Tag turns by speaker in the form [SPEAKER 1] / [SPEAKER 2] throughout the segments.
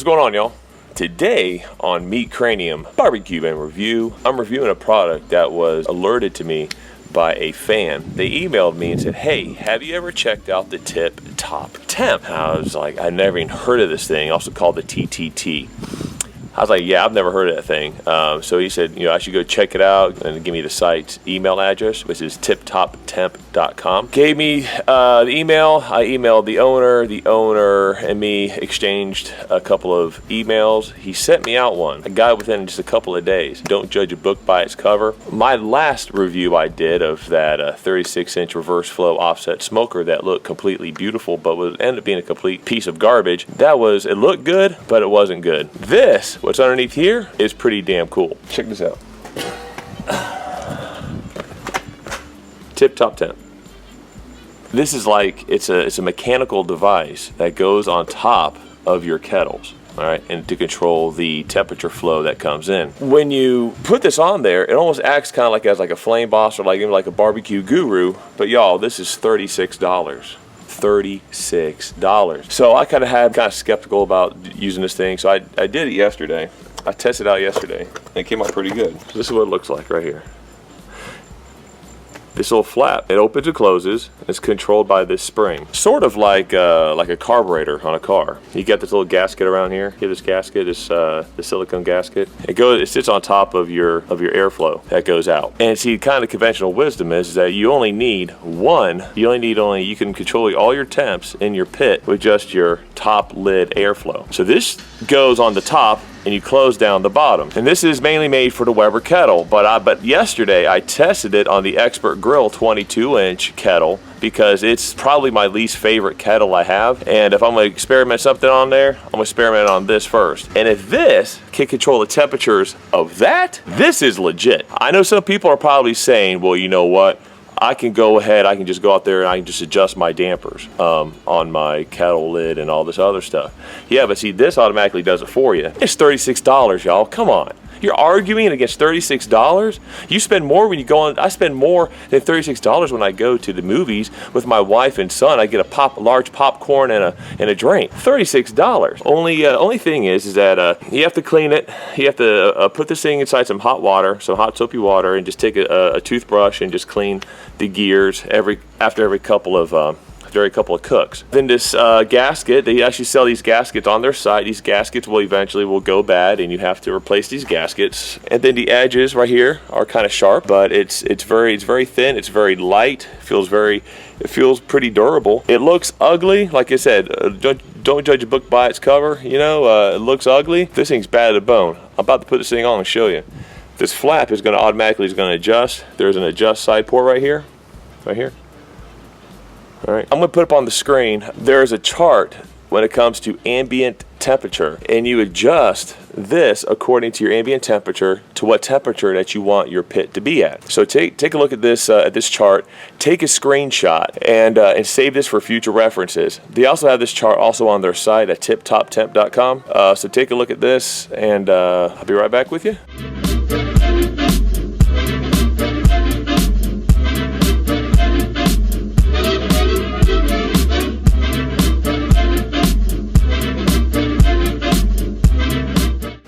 [SPEAKER 1] What's going on, y'all? Today on Meat Cranium Barbecue and Review, I'm reviewing a product that was alerted to me by a fan. They emailed me and said, hey, have you ever checked out the Tiptoptemp? I was like, I never even heard of this thing, also called the TTT. I was like, yeah, I've never heard of that thing. So he said, I should go check it out and give me the site's email address, which is tiptoptemp.com. Gave me the email. I emailed the owner and me exchanged a couple of emails. He sent me out one. I got it within just a couple of days. Don't judge a book by its cover. My last review I did of that 36-inch reverse flow offset smoker that looked completely beautiful, but ended up being a complete piece of garbage. It looked good, but it wasn't good. What's underneath here is pretty damn cool. Check this out. Tiptoptemp. This is like, it's a mechanical device that goes on top of your kettles, all right, and to control the temperature flow that comes in. When you put this on there, it almost acts kind of like as like a flame boss or like a barbecue guru, but y'all, this is $36. $36. So I kind of skeptical about using this thing. So I did it yesterday. I tested it out yesterday and it came out pretty good. So this is what it looks like right here. This little flap, it opens and closes. It's controlled by this spring, sort of like a carburetor on a car. You got this little gasket around here. Here, this gasket is the silicone gasket. It sits on top of your airflow that goes out. And see, kind of conventional wisdom is that you only need one. You can control all your temps in your pit with just your top lid airflow. So this goes on the top, and you close down the bottom. And this is mainly made for the Weber kettle, but yesterday I tested it on the Expert Grill 22-inch kettle because it's probably my least favorite kettle I have. And if I'm gonna experiment something on there, I'm gonna experiment on this first. And if this can control the temperatures of that, this is legit. I know some people are probably saying, well, you know what? I can just go out there and I can just adjust my dampers on my kettle lid and all this other stuff. Yeah, but see, this automatically does it for you. It's $36, y'all. Come on. You're arguing against $36? You spend more when you go on. I spend more than $36 when I go to the movies with my wife and son. I get a large popcorn and a drink. $36. Only thing is that you have to clean it. You have to put this thing inside some hot water, some hot soapy water, and just take a toothbrush and just clean the gears after every couple of cooks. Then this gasket, they actually sell these gaskets on their site. These gaskets will eventually go bad and you have to replace these gaskets. And then the edges right here are kind of sharp, but it's very thin, it's very light, it feels pretty durable. It looks ugly, like I said, don't judge a book by its cover, it looks ugly. This thing's bad at the bone. I'm about to put this thing on and show you. This flap is going to automatically adjust. There's an adjust side port right here. All right, I'm going to put up on the screen, there's a chart when it comes to ambient temperature, and you adjust this according to your ambient temperature to what temperature that you want your pit to be at. So take a look at this chart, take a screenshot, and save this for future references. They also have this chart also on their site at tiptoptemp.com. So take a look at this, and I'll be right back with you.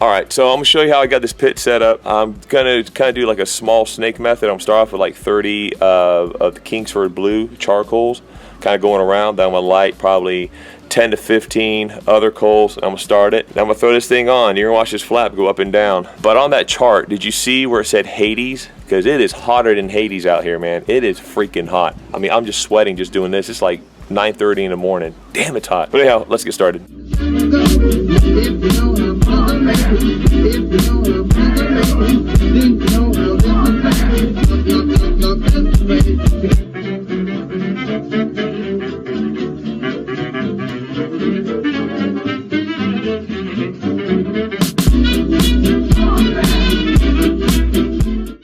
[SPEAKER 1] Alright, so I'm going to show you how I got this pit set up. I'm going to kind of do like a small snake method. I'm going to start off with like 30 of the Kingsford Blue charcoals, kind of going around. Then I'm going to light probably 10 to 15 other coals. I'm going to start it. Then I'm going to throw this thing on. You're going to watch this flap go up and down. But on that chart, did you see where it said Hades? Because it is hotter than Hades out here, man. It is freaking hot. I mean, I'm just sweating just doing this. It's like 9:30 in the morning. Damn, it's hot. But anyhow, let's get started.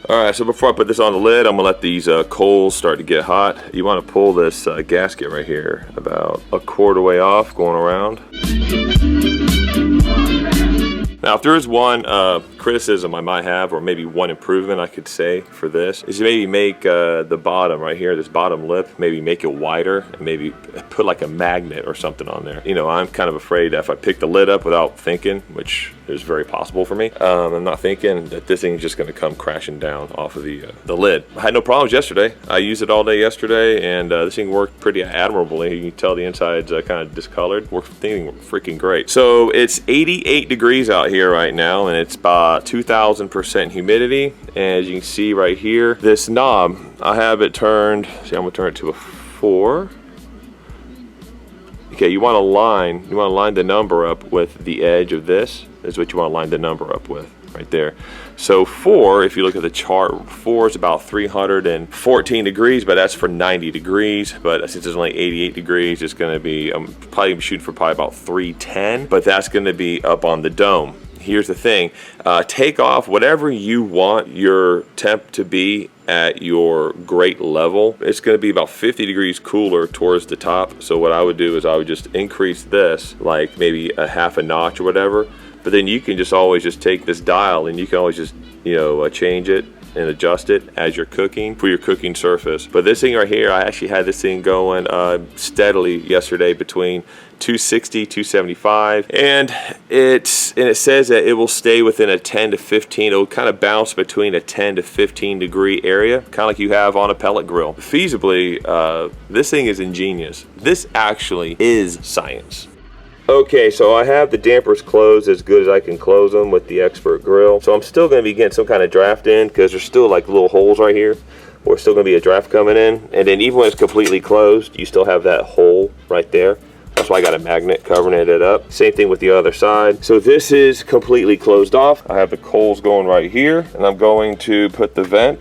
[SPEAKER 1] Alright, so before I put this on the lid, I'm going to let these coals start to get hot. You want to pull this gasket right here about a quarter way off, going around. Now, if there is one criticism I might have, or maybe one improvement I could say for this, is maybe make the bottom right here, this bottom lip, maybe make it wider, and maybe put like a magnet or something on there. You know, I'm kind of afraid that if I pick the lid up without thinking, which is very possible for me, I'm not thinking that this thing is just going to come crashing down off of the lid. I had no problems yesterday. I used it all day yesterday, and this thing worked pretty admirably. You can tell the inside's kind of discolored. Worked freaking great. So it's 88 degrees out here right now, and it's about 2,000% humidity. And as you can see right here, this knob, I have it turned, see, I'm gonna turn it to a 4. Okay, you want to line the number up with the edge of this. Is what you want to line the number up with right there. So 4, if you look at the chart, 4 is about 314 degrees, but that's for 90 degrees. But since it's only 88 degrees, it's going to be, I'm probably shooting for probably about 310, but that's going to be up on the dome. Here's the thing, take off whatever you want your temp to be at your grate level. It's going to be about 50 degrees cooler towards the top. So what I would do is I would just increase this like maybe a half a notch or whatever. But then you can just always just take this dial and you can always just, you know, change it and adjust it as you're cooking for your cooking surface. But this thing right here, I actually had this thing going steadily yesterday between 260, 275, and it says that it will stay within a 10 to 15. It'll kind of bounce between a 10 to 15 degree area, kind of like you have on a pellet grill. Feasibly, this thing is ingenious. This actually is science. Okay, so I have the dampers closed as good as I can close them with the Expert Grill. So I'm still going to be getting some kind of draft in because there's still like little holes right here. There's still going to be a draft coming in. And then even when it's completely closed, you still have that hole right there. That's why I got a magnet covering it up. Same thing with the other side. So this is completely closed off. I have the coals going right here, and I'm going to put the vent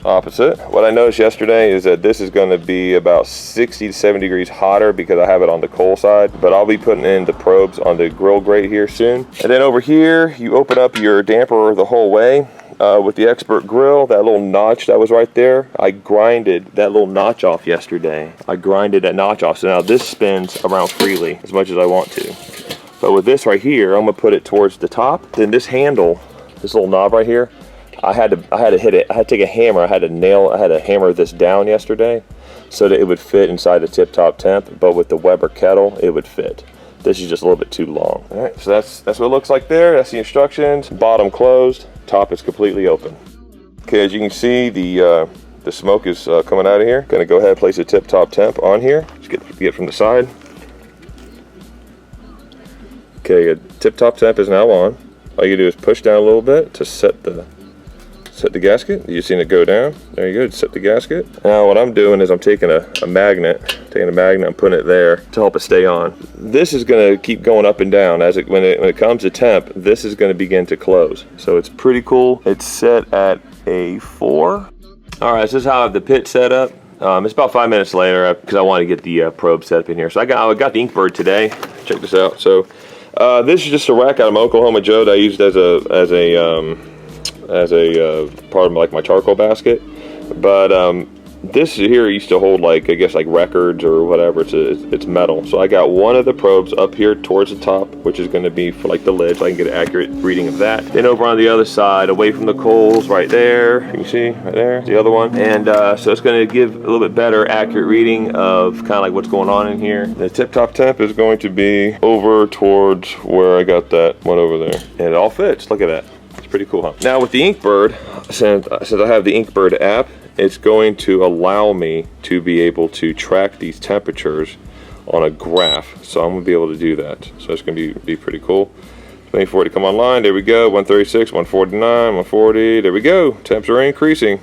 [SPEAKER 1] opposite. What I noticed yesterday is that this is going to be about 60 to 70 degrees hotter because I have it on the coal side, but I'll be putting in the probes on the grill grate here soon. And then over here, you open up your damper the whole way. With the Expert Grill, that little notch that was right there, I grinded that little notch off yesterday. I grinded that notch off, so now this spins around freely as much as I want to. But with this right here, I'm gonna put it towards the top. Then this handle, this little knob right here, I had to hit it. I had to take a hammer. I had to hammer this down yesterday so that it would fit inside the Tiptoptemp. But with the Weber kettle, it would fit. This is just a little bit too long. All right, so that's what it looks like there. That's the instructions. Bottom closed, top is completely open. Okay, as you can see, the smoke is coming out of here. Gonna go ahead and place the Tiptoptemp on here. Just get it from the side. Okay, Tiptoptemp is now on. All you do is push down a little bit to set the gasket. You've seen it go down. There you go, set the gasket. Now what I'm doing is I'm taking a magnet, I'm putting it there to help it stay on. This is gonna keep going up and down as when it comes to temp, this is gonna begin to close. So it's pretty cool. It's set at a 4. All right, so this is how I have the pit set up. It's about 5 minutes later because I wanted to get the probe set up in here. So I got the Inkbird today. Check this out. So this is just a rack out of my Oklahoma Joe that I used as a part of like my charcoal basket, but this here used to hold like, I guess, like records or whatever. It's metal. So I got one of the probes up here towards the top, which is going to be for like the lid, so I can get an accurate reading of that. Then over on the other side, away from the coals, right there, you can see right there, the other one. And so it's going to give a little bit better accurate reading of kind of like what's going on in here. The Tiptoptemp is going to be over towards where I got that one over there, and it all fits. Look at that. It's pretty cool, huh? Now with the Inkbird, since I have the Inkbird app, it's going to allow me to be able to track these temperatures on a graph. So I'm gonna be able to do that. So it's gonna be pretty cool. Waiting for it to come online. There we go. 136, 149, 140. There we go. Temps are increasing.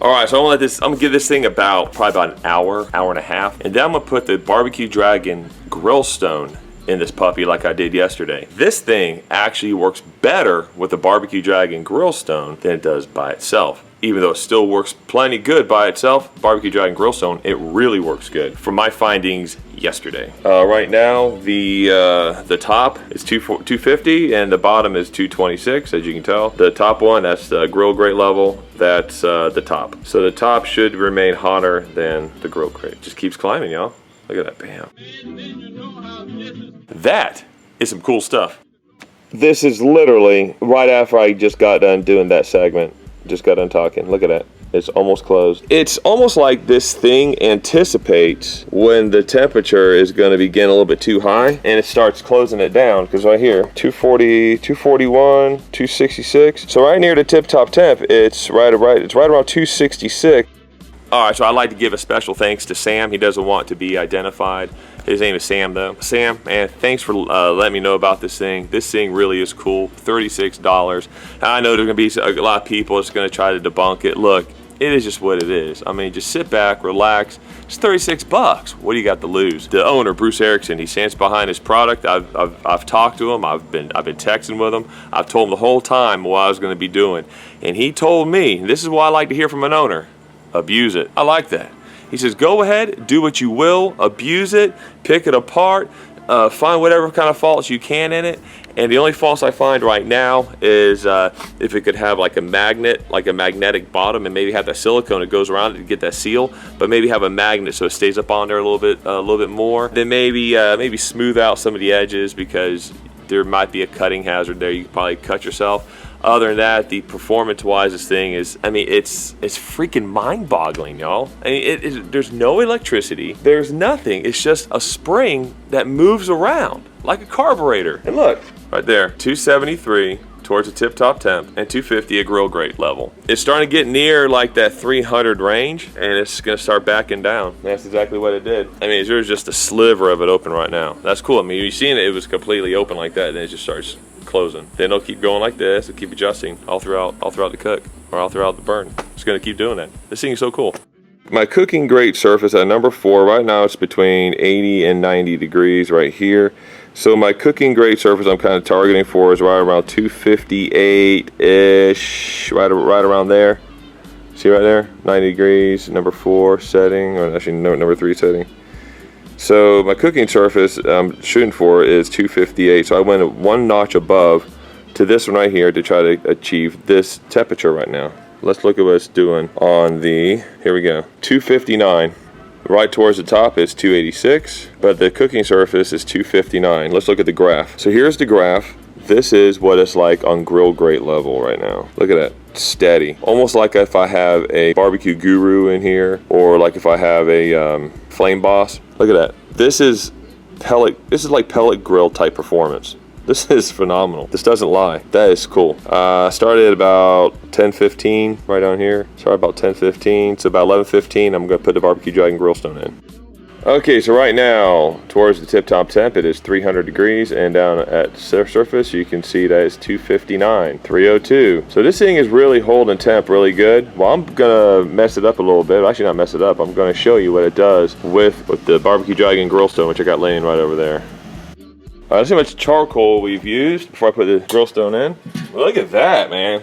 [SPEAKER 1] Alright, so I'm gonna give this thing probably about an hour and a half, and then I'm gonna put the Barbecue Dragon grill stone in this puppy like I did yesterday. This thing actually works better with the Barbecue Dragon grill stone than it does by itself. even though it still works plenty good by itself, barbecue dragon grill stone, it really works good from my findings yesterday. Right now the top is 250 and the bottom is 226, as you can tell. The top one, that's the grill grate level, that's the top. So the top should remain hotter than the grill grate. Just keeps climbing, y'all. Look at that, bam. That is some cool stuff. This is literally right after I just got done doing that segment. Just got done talking. Look at that. It's almost closed. It's almost like this thing anticipates when the temperature is going to be getting a little bit too high, and it starts closing it down. Because right here, 240, 241, 266. So right near the Tiptoptemp, it's right around 266. All right, so I'd like to give a special thanks to Sam. He doesn't want to be identified. His name is Sam, though. Sam, man, thanks for letting me know about this thing. This thing really is cool. $36. I know there's going to be a lot of people that's going to try to debunk it. Look, it is just what it is. I mean, just sit back, relax. It's 36 bucks. What do you got to lose? The owner, Bruce Erickson, he stands behind his product. I've talked to him. I've been texting with him. I've told him the whole time what I was going to be doing, and he told me, this is what I like to hear from an owner: abuse it. I like that. He says, go ahead, do what you will, abuse it, pick it apart, find whatever kind of faults you can in it. And the only faults I find right now is if it could have like a magnet, like a magnetic bottom, and maybe have that silicone that goes around it to get that seal, but maybe have a magnet so it stays up on there a little bit more. Then maybe smooth out some of the edges, because there might be a cutting hazard there. You could probably cut yourself. Other than that, the performance-wise, this thing is, I mean, it's freaking mind-boggling, y'all. I mean, there's no electricity. There's nothing. It's just a spring that moves around like a carburetor. And look, right there, 273 towards the Tiptoptemp and 250 at grill grate level. It's starting to get near like that 300 range, and it's going to start backing down. That's exactly what it did. I mean, there's just a sliver of it open right now. That's cool. I mean, you've seen it. It was completely open like that, and then it just starts closing. Then it'll keep going like this. It'll keep adjusting all throughout the cook, or all throughout the burn. It's going to keep doing that. This thing is so cool. My cooking grate surface at number 4 right now, it's between 80 and 90 degrees right here. So my cooking grate surface I'm kind of targeting for is right around 258-ish, right around there. See right there, 90 degrees, number 4 setting, or actually no, number 3 setting. So my cooking surface I'm shooting for is 258. So I went one notch above to this one right here to try to achieve this temperature right now. Let's look at what it's doing on the, here we go, 259. Right towards the top is 286, but the cooking surface is 259. Let's look at the graph. So here's the graph. This is what it's like on grill grate level right now. Look at that, steady. Almost like if I have a barbecue guru in here, or like if I have a flame boss. Look at that. This is like pellet grill type performance. This is phenomenal. This doesn't lie. That is cool. Started at about 10:15 right down here. Started about 10:15. So about 11:15, I'm gonna put the barbecue dragon grill stone in. Okay, so right now, towards the Tiptoptemp, it is 300 degrees, and down at surface, you can see that it's 259, 302. So this thing is really holding temp really good. Well, I'm gonna mess it up a little bit. Actually, not mess it up. I'm gonna show you what it does with the barbecue dragon grill stone, which I got laying right over there. Let's see how much charcoal we've used before I put the grill stone in. Well, look at that, man.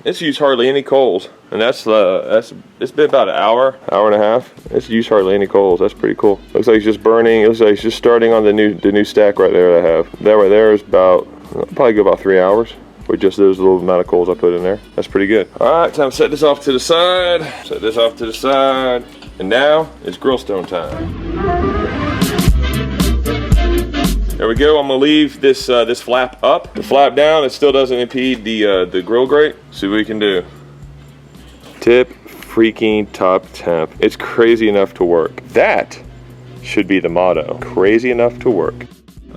[SPEAKER 1] It's used hardly any coals, and it's been about an hour and a half. It's used hardly any coals. That's pretty cool. Looks like it's just burning. It looks like it's just starting on the new stack right there that I have. That right there is probably go about 3 hours with just those little amount of coals I put in there. That's pretty good. All right, time to set this off to the side. Set this off to the side, and now it's grill stone time. There we go. I'm gonna leave this this flap up. The flap down, it still doesn't impede the grill grate. See what we can do. Tiptoptemp. It's crazy enough to work. That should be the motto. Crazy enough to work.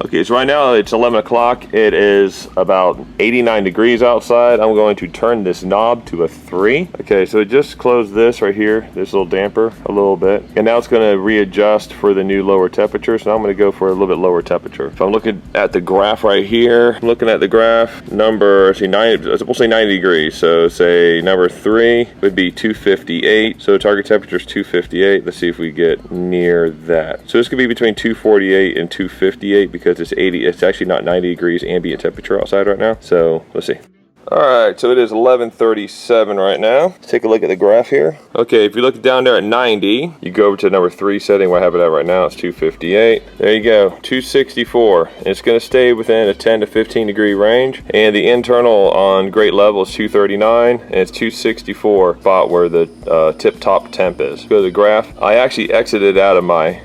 [SPEAKER 1] Okay, so right now it's 11 o'clock. It is about 89 degrees outside. I'm going to turn this knob to a 3. Okay, so it just closed this right here, this little damper, a little bit. And now it's gonna readjust for the new lower temperature. So now I'm gonna go for a little bit lower temperature. If I'm looking at the graph right here, I'm looking at the graph, we'll say 90 degrees. So say number 3 would be 258. So target temperature is 258. Let's see if we get near that. So this could be between 248 and 258 because it's 80. It's actually not 90 degrees ambient temperature outside right now. So let's see. Alright, so it is 11:37 right now. Let's take a look at the graph here. Okay, if you look down there at 90, you go over to number 3 setting where I have it at right now. It's 258. There you go, 264. And it's going to stay within a 10 to 15 degree range. And the internal on great level is 239, and it's 264 spot where the tip-top temp is. Go to the graph. I actually exited out of my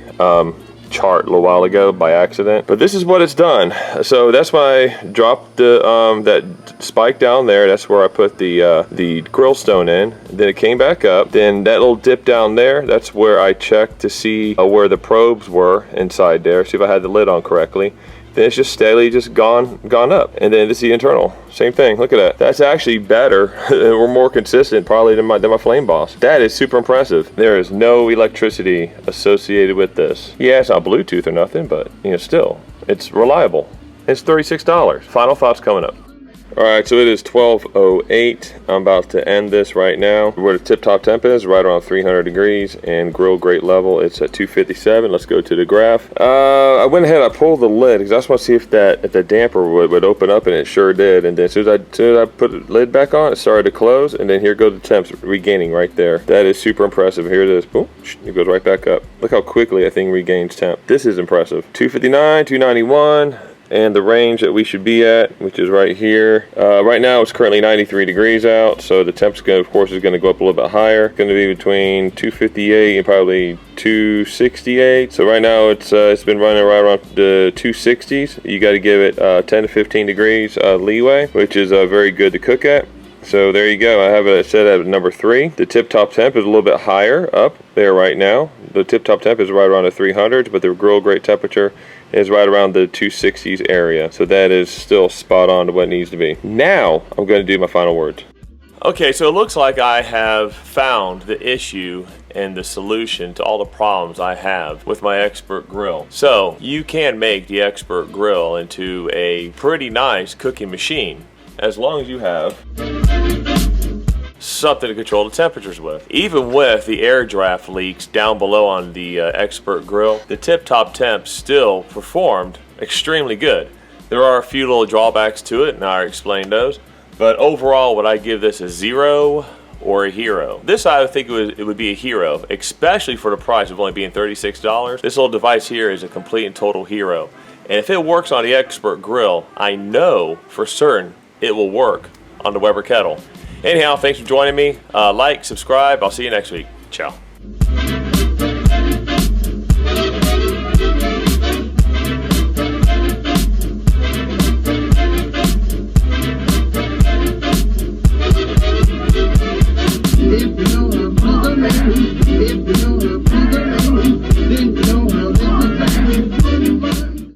[SPEAKER 1] chart a little while ago by accident, but this is what it's done. So that's why I dropped the that spike down there. That's where I put the grill stone in. Then it came back up. Then that little dip down there, that's where I checked to see where the probes were inside there, see if I had the lid on correctly. Then it's just steadily just gone up. And then this is the internal. Same thing. Look at that. That's actually better or more consistent probably than my Flame Boss. That is super impressive. There is no electricity associated with this. Yeah, it's not Bluetooth or nothing, but you know, still, it's reliable. It's $36. Final thoughts coming up. Alright, so it is 12:08. I'm about to end this right now. Where the tip-top temp is, right around 300 degrees, and grill great level, it's at 257. Let's go to the graph. I went ahead, I pulled the lid, because I just want to see if the damper would open up, and it sure did. And then as soon as I put the lid back on, it started to close, and then here go the temps regaining right there. That is super impressive. Here it is. Boom, it goes right back up. Look how quickly that thing regains temp. This is impressive. 259, 291. And the range that we should be at, which is right here. Right now it's currently 93 degrees out, so the temp's going, of course, is going to go up a little bit higher. It's going to be between 258 and probably 268. So right now it's been running right around the 260s. You got to give it 10 to 15 degrees leeway, which is very good to cook at. So there you go. I have it set at number 3. The tip-top temp is a little bit higher up there right now. The tip-top temp is right around the 300s, but the grill grate temperature is right around the 260s area. So that is still spot on to what it needs to be. Now, I'm going to do my final words. Okay, so it looks like I have found the issue and the solution to all the problems I have with my Expert Grill. So, you can make the Expert Grill into a pretty nice cooking machine, as long as you have something to control the temperatures with. Even with the air draft leaks down below on the Expert Grill, the tip-top temp still performed extremely good. There are a few little drawbacks to it, and I explained those. But overall, would I give this a 0 or a hero? This I would think it would be a hero, especially for the price of only being $36. This little device here is a complete and total hero. And if it works on the Expert Grill, I know for certain it will work on the Weber kettle. Anyhow, thanks for joining me. Like, subscribe. I'll see you next week. Ciao.